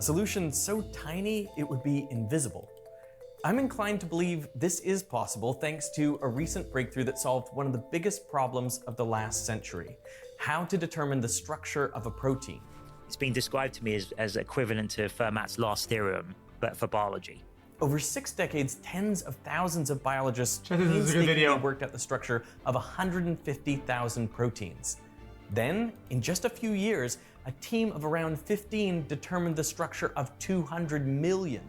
A solution so tiny it would be invisible. I'm inclined to believe this is possible thanks to a recent breakthrough that solved one of the biggest problems of the last century: how to determine the structure of a protein. It's been described to me as equivalent to Fermat's last theorem, but for biology. Over 6 decades, tens of thousands of biologists This is a good video. worked out the structure of 150,000 proteins. Then, in just a few years, a team of around 15 determined the structure of 200 million.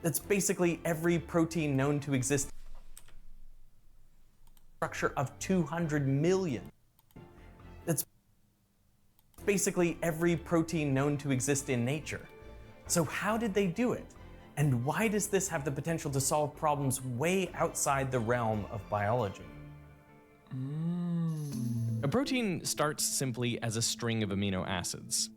That's basically every protein known to exist. Structure of 200 million. That's basically every protein known to exist in nature. So how did they do it? And why does this have the potential to solve problems way outside the realm of biology? A protein starts simply as a string of amino acids.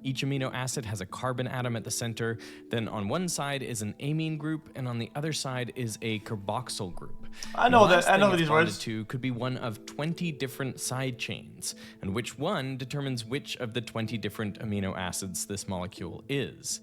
Each amino acid has a carbon atom at the center, then on one side is an amine group, and on the other side is a carboxyl group. I know The that. I last know thing these it's bonded words. to could be one of 20 different side chains, and which one determines which of the 20 different amino acids this molecule is.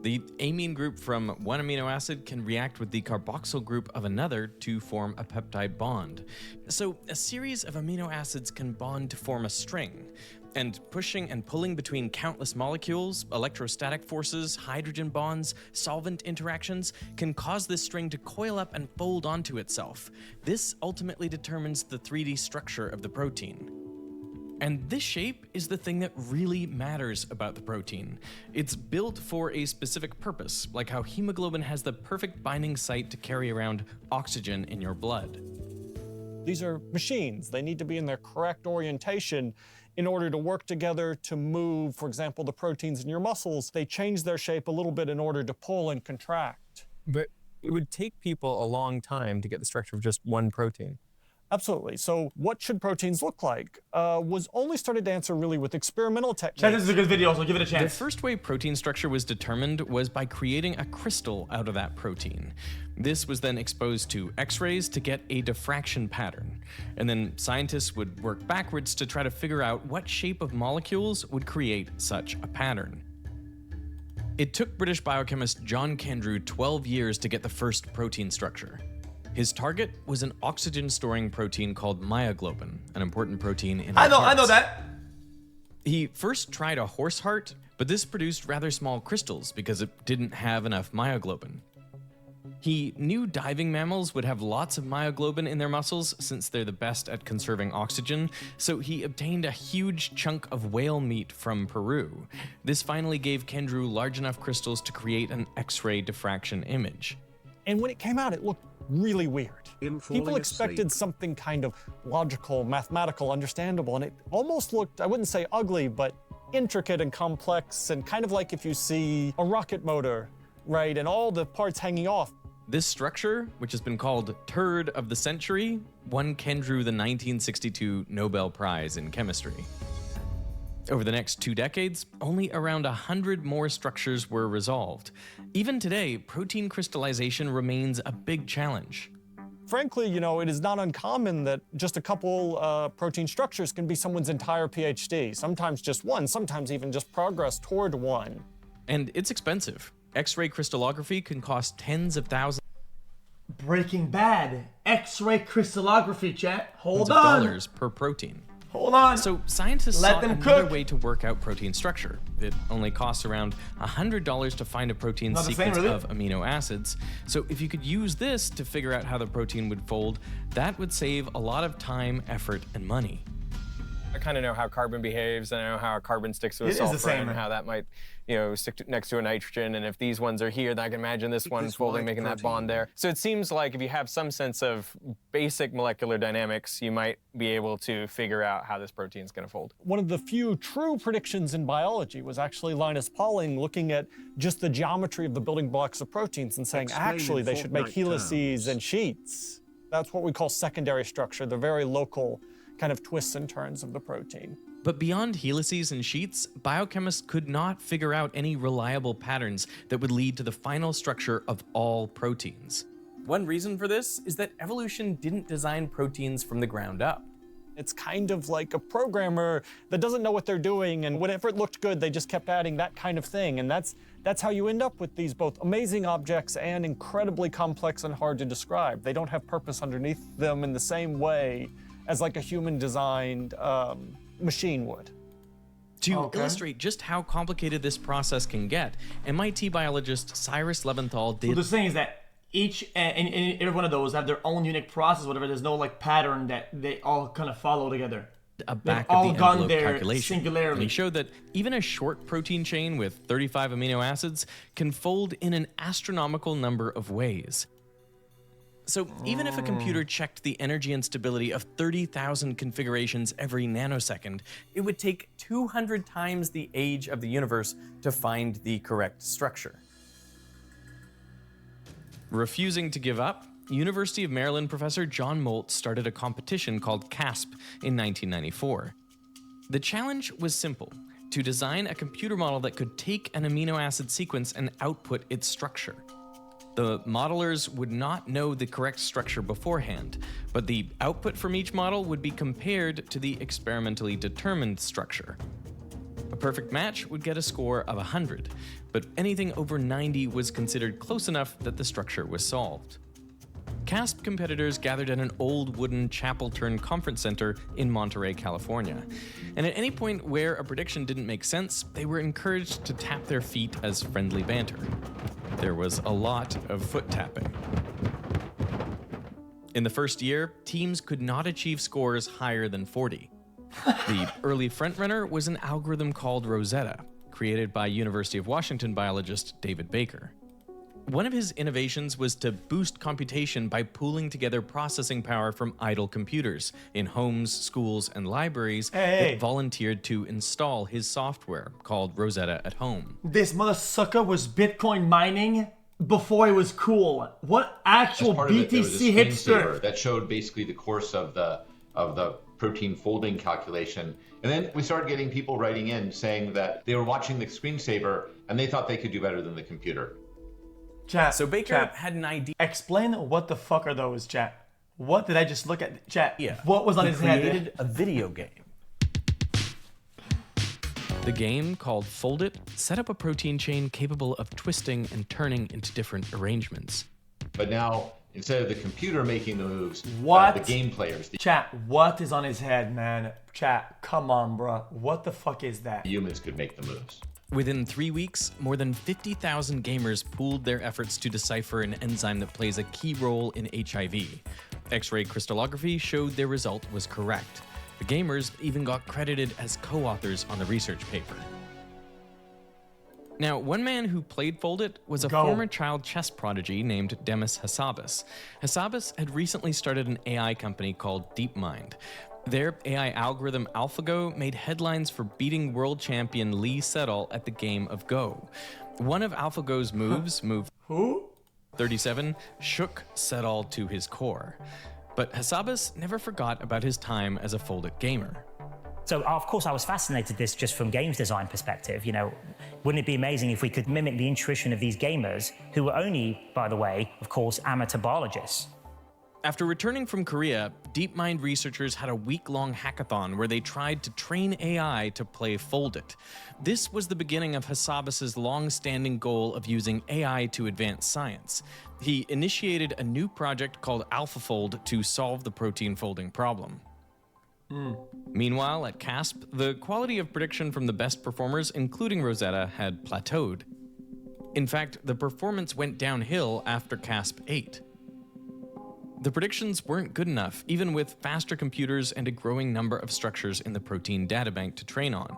The amine group from one amino acid can react with the carboxyl group of another to form a peptide bond. So a series of amino acids can bond to form a string, and pushing and pulling between countless molecules, electrostatic forces, hydrogen bonds, solvent interactions can cause this string to coil up and fold onto itself. This ultimately determines the 3D structure of the protein. And this shape is the thing that really matters about the protein. It's built for a specific purpose, like how hemoglobin has the perfect binding site to carry around oxygen in your blood. These are machines. They need to be in their correct orientation in order to work together to move, for example, the proteins in your muscles. They change their shape a little bit in order to pull and contract. But it would take people a long time to get the structure of just one protein. Absolutely. So what should proteins look like was only started to answer really with experimental techniques. Chat, this is a good video, so give it a The chance. first way protein structure was determined was by creating a crystal out of that protein. This was then exposed to X-rays to get a diffraction pattern. And then scientists would work backwards to try to figure out what shape of molecules would create such a pattern. It took British biochemist John Kendrew 12 years to get the first protein structure. His target was an oxygen-storing protein called myoglobin, an important protein in our I know hearts. that. He first tried a horse heart, but this produced rather small crystals because it didn't have enough myoglobin. He knew diving mammals would have lots of myoglobin in their muscles since they're the best at conserving oxygen, so he obtained a huge chunk of whale meat from Peru. This finally gave Kendrew large enough crystals to create an X-ray diffraction image. And when it came out, it looked really weird. In falling People expected asleep. something kind of logical, mathematical, understandable, and it almost looked, I wouldn't say ugly, but intricate and complex, and kind of like if you see a rocket motor, right, and all the parts hanging off. This structure, which has been called Turd of the Century, won Kendrew the 1962 Nobel Prize in Chemistry. Over the next 2 decades, only around 100 more structures were resolved. Even today, protein crystallization remains a big challenge. Frankly, you know, it is not uncommon that just a couple protein structures can be someone's entire PhD. Sometimes just one, sometimes even just progress toward one. And it's expensive. X-ray crystallography can cost tens of thousands Breaking Bad. X-ray crystallography, chat. Hold of on. dollars per protein. Hold on. So scientists Let saw them another cook. way to work out protein structure. It only costs around $100 to find a protein Not the same, sequence really? of amino acids. So if you could use this to figure out how the protein would fold, that would save a lot of time, effort, and money. I kind of know how carbon behaves, and I know how a carbon sticks to a It is the sulfur, same. and how that might, you know, stick next to a nitrogen. And if these ones are here, then I can imagine this one this folding, white making that protein. bond there. So it seems like if you have some sense of basic molecular dynamics, you might be able to figure out how this protein is going to fold. One of the few true predictions in biology was actually Linus Pauling looking at just the geometry of the building blocks of proteins and saying, Explain in actually, they should make fortnight helices terms. and sheets. That's what we call secondary structure, the very local kind of twists and turns of the protein. But beyond helices and sheets, biochemists could not figure out any reliable patterns that would lead to the final structure of all proteins. One reason for this is that evolution didn't design proteins from the ground up. It's kind of like a programmer that doesn't know what they're doing, and whenever it looked good, they just kept adding that kind of thing. And that's how you end up with these both amazing objects and incredibly complex and hard to describe. They don't have purpose underneath them in the same way as like a human-designed machine would. To illustrate just how complicated this process can get, MIT biologist Cyrus Leventhal did... So the thing is that each and every one of those have their own unique process, whatever. There's no like pattern that they all kind of follow together. A back all of the gone envelope there calculation. singularly. And he showed that even a short protein chain with 35 amino acids can fold in an astronomical number of ways. So even if a computer checked the energy and stability of 30,000 configurations every nanosecond, it would take 200 times the age of the universe to find the correct structure. Refusing to give up, University of Maryland professor John Molt started a competition called Casp in 1994. The challenge was simple: to design a computer model that could take an amino acid sequence and output its structure. The modelers would not know the correct structure beforehand, but the output from each model would be compared to the experimentally determined structure. A perfect match would get a score of 100, but anything over 90 was considered close enough that the structure was solved. Casp competitors gathered at an old wooden chapel-turned conference center in Monterey, California. And at any point where a prediction didn't make sense, they were encouraged to tap their feet as friendly banter. There was a lot of foot tapping. In the first year, teams could not achieve scores higher than 40. The early frontrunner was an algorithm called Rosetta, created by University of Washington biologist David Baker. One of his innovations was to boost computation by pooling together processing power from idle computers in homes, schools, and libraries that volunteered to install his software called Rosetta at Home. This mother sucker was Bitcoin mining before it was cool. What actual BTC hipster? That showed basically the course of the protein folding calculation. And then we started getting people writing in saying that they were watching the screensaver and they thought they could do better than the computer. Chat. So Baker had an idea. Explain what the fuck are those, chat? What did I just look at? Chat. Yeah. What was on his head? He created a video game. The game, called Fold It, set up a protein chain capable of twisting and turning into different arrangements. But now, instead of the computer making the moves, what? The game players. Chat, what is on his head, man? Chat, come on, bro. What the fuck is that? Humans could make the moves. Within 3 weeks, more than 50,000 gamers pooled their efforts to decipher an enzyme that plays a key role in HIV. X-ray crystallography showed their result was correct. The gamers even got credited as co-authors on the research paper. Now, one man who played Fold It was a former child chess prodigy named Demis Hassabis. Hassabis had recently started an AI company called DeepMind. Their AI algorithm AlphaGo made headlines for beating world champion Lee Sedol at the game of Go. One of AlphaGo's moves, move 37, shook Sedol to his core. But Hassabis never forgot about his time as a Fold It gamer. So, of course, I was fascinated this just from games design perspective. You know, wouldn't it be amazing if we could mimic the intuition of these gamers, who were only, by the way, of course, amateur biologists? After returning from Korea, DeepMind researchers had a week-long hackathon where they tried to train AI to play Fold It. This was the beginning of Hassabis' long-standing goal of using AI to advance science. He initiated a new project called AlphaFold to solve the protein folding problem. Meanwhile, at Casp, the quality of prediction from the best performers, including Rosetta, had plateaued. In fact, the performance went downhill after Casp 8. The predictions weren't good enough, even with faster computers and a growing number of structures in the protein databank to train on.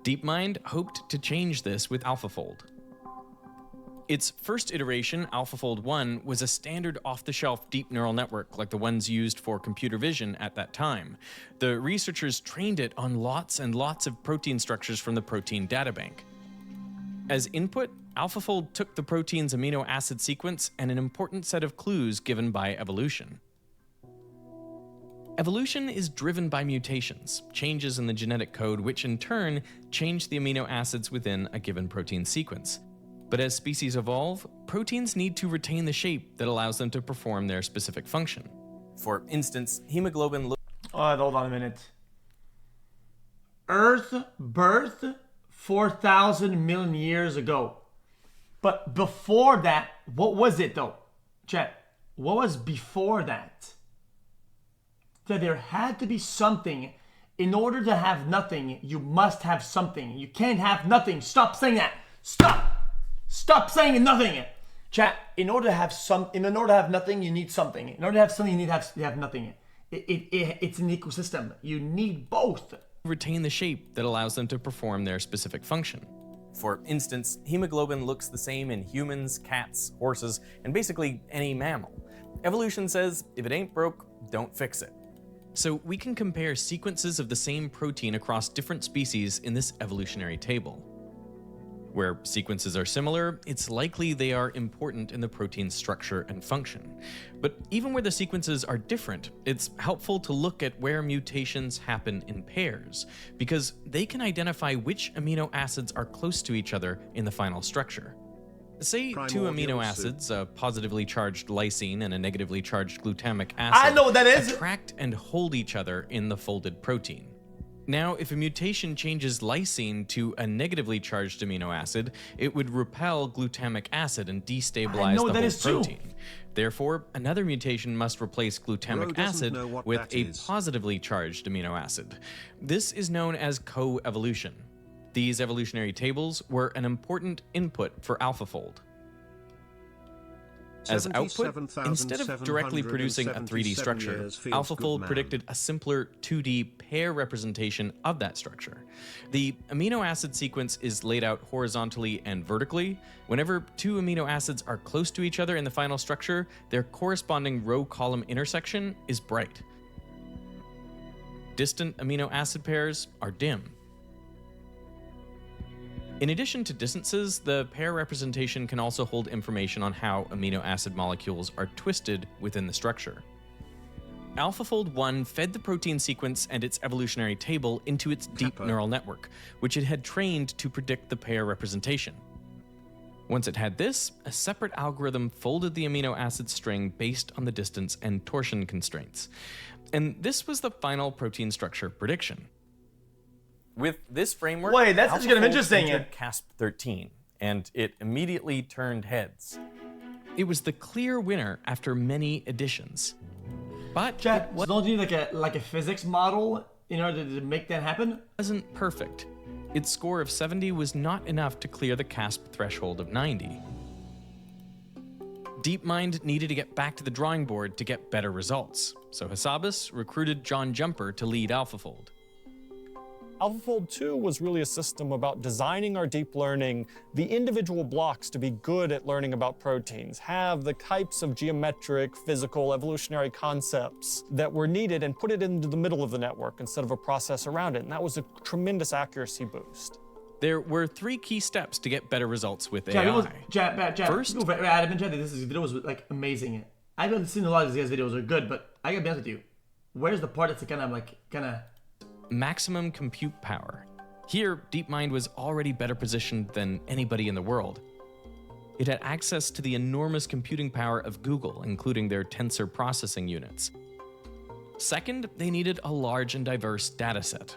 DeepMind hoped to change this with AlphaFold. Its first iteration, AlphaFold 1, was a standard off-the-shelf deep neural network like the ones used for computer vision at that time. The researchers trained it on lots and lots of protein structures from the protein databank. As input, AlphaFold took the protein's amino acid sequence and an important set of clues given by evolution. Evolution is driven by mutations, changes in the genetic code, which in turn change the amino acids within a given protein sequence. But as species evolve, proteins need to retain the shape that allows them to perform their specific function. For instance, hemoglobin Hold on a minute. Earth birth 4,000 million years ago. But before that, what was it though? Chat, what was before that? That there had to be something. In order to have nothing, you must have something. You can't have nothing. Stop saying that. Stop saying nothing. Chat, in order to have nothing, you need something. In order to have something, you have nothing. It's an ecosystem. You need both. Retain the shape that allows them to perform their specific function. For instance, hemoglobin looks the same in humans, cats, horses, and basically any mammal. Evolution says, if it ain't broke, don't fix it. So we can compare sequences of the same protein across different species in this evolutionary table. Where sequences are similar, it's likely they are important in the protein's structure and function. But even where the sequences are different, it's helpful to look at where mutations happen in pairs, because they can identify which amino acids are close to each other in the final structure. Say two amino acids, a positively charged lysine and a negatively charged glutamic acid, I know what that is. attract and hold each other in the folded protein. Now, if a mutation changes lysine to a negatively charged amino acid, it would repel glutamic acid and destabilize the whole protein. Therefore, another mutation must replace glutamic acid with a positively charged amino acid. This is known as coevolution. These evolutionary tables were an important input for AlphaFold. As output, instead of directly producing a 3D structure, AlphaFold predicted a simpler 2D pair representation of that structure. The amino acid sequence is laid out horizontally and vertically. Whenever two amino acids are close to each other in the final structure, their corresponding row-column intersection is bright. Distant amino acid pairs are dim. In addition to distances, the pair representation can also hold information on how amino acid molecules are twisted within the structure. AlphaFold 1 fed the protein sequence and its evolutionary table into its deep neural network, which it had trained to predict the pair representation. Once it had this, a separate algorithm folded the amino acid string based on the distance and torsion constraints. And this was the final protein structure prediction. With this framework, Wait, that's kind of interesting. Entered Casp 13, and it immediately turned heads. It was the clear winner after many additions. But Chat, don't you need like a physics model in order to make that happen? It wasn't perfect. Its score of 70 was not enough to clear the Casp threshold of 90. DeepMind needed to get back to the drawing board to get better results, so Hassabis recruited John Jumper to lead AlphaFold. AlphaFold 2 was really a system about designing our deep learning, the individual blocks to be good at learning about proteins, have the types of geometric, physical, evolutionary concepts that were needed, and put it into the middle of the network instead of a process around it. And that was a tremendous accuracy boost. There were 3 key steps to get better results with AI. First, Adam and Chad, this video was like amazing. I haven't seen a lot of these guys' videos are good, but I gotta be honest with you. Where's the part that's kind of maximum compute power. Here, DeepMind was already better positioned than anybody in the world. It had access to the enormous computing power of Google, including their tensor processing units. Second, they needed a large and diverse data set.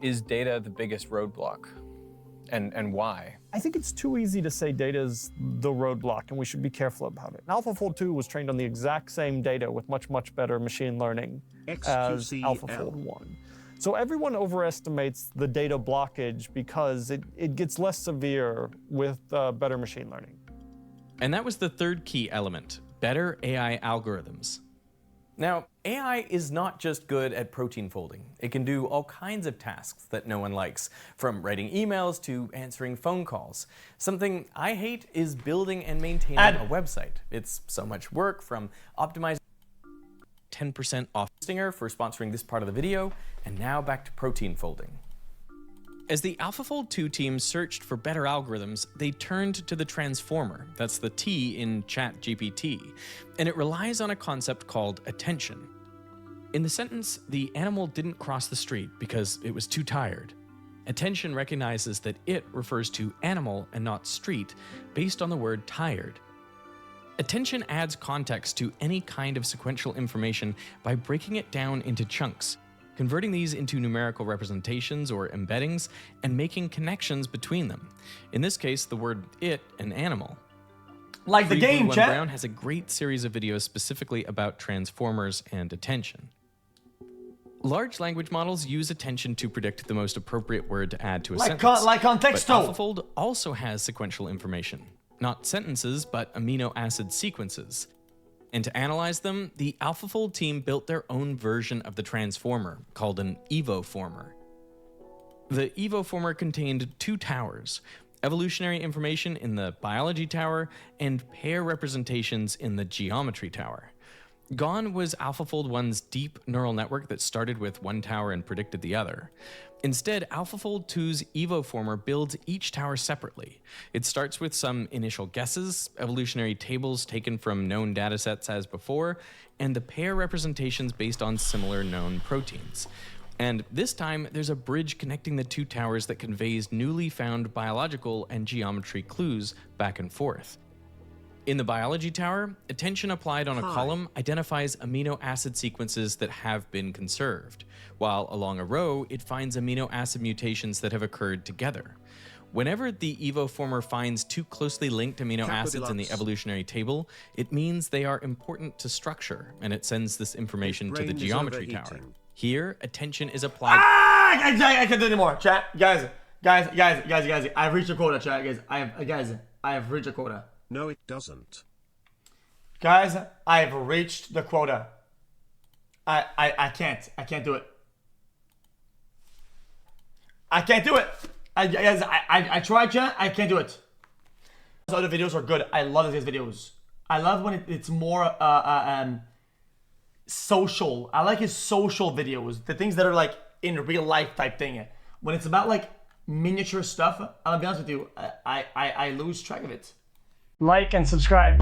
Is data the biggest roadblock? And why? I think it's too easy to say data is the roadblock, and we should be careful about it. And AlphaFold 2 was trained on the exact same data with much, much better machine learning as AlphaFold 1. So everyone overestimates the data blockage because it gets less severe with better machine learning. And that was the third key element, better AI algorithms. Now, AI is not just good at protein folding. It can do all kinds of tasks that no one likes, from writing emails to answering phone calls. Something I hate is building and maintaining a website. It's so much work, from optimizing 10% off Stinger for sponsoring this part of the video, and now back to protein folding. As the AlphaFold 2 team searched for better algorithms, they turned to the transformer, that's the T in ChatGPT, and it relies on a concept called attention. In the sentence, the animal didn't cross the street because it was too tired. Attention recognizes that it refers to animal and not street, based on the word tired. Attention adds context to any kind of sequential information by breaking it down into chunks, converting these into numerical representations or embeddings, and making connections between them. In this case, the word it, an animal. Like the game, chat. Brown has a great series of videos specifically about transformers and attention. Large language models use attention to predict the most appropriate word to add to a sentence. Like on text, but AlphaFold also has sequential information. Not sentences, but amino acid sequences. And to analyze them, the AlphaFold team built their own version of the transformer, called an evoformer. The evoformer contained two towers, evolutionary information in the biology tower, and pair representations in the geometry tower. Gone was AlphaFold 1's deep neural network that started with one tower and predicted the other. Instead, AlphaFold 2's evoformer builds each tower separately. It starts with some initial guesses, evolutionary tables taken from known datasets as before, and the pair representations based on similar known proteins. And this time, there's a bridge connecting the two towers that conveys newly found biological and geometry clues back and forth. In the biology tower, attention applied on a column identifies amino acid sequences that have been conserved, while along a row, it finds amino acid mutations that have occurred together. Whenever the evoformer finds two closely linked amino acids in the evolutionary table, it means they are important to structure, and it sends this information to the geometry tower. Here, attention is applied. I can't do anymore, chat. Guys, I've reached a quota, chat. Guys, I have reached a quota. No, it doesn't. Guys, I have reached the quota. I can't do it. I can't do it. I tried, chat. I can't do it. Those other videos are good. I love these videos. I love when it's more social. I like his social videos. The things that are like in real life type thing. When it's about like miniature stuff, I'll be honest with you, I lose track of it. Like and subscribe.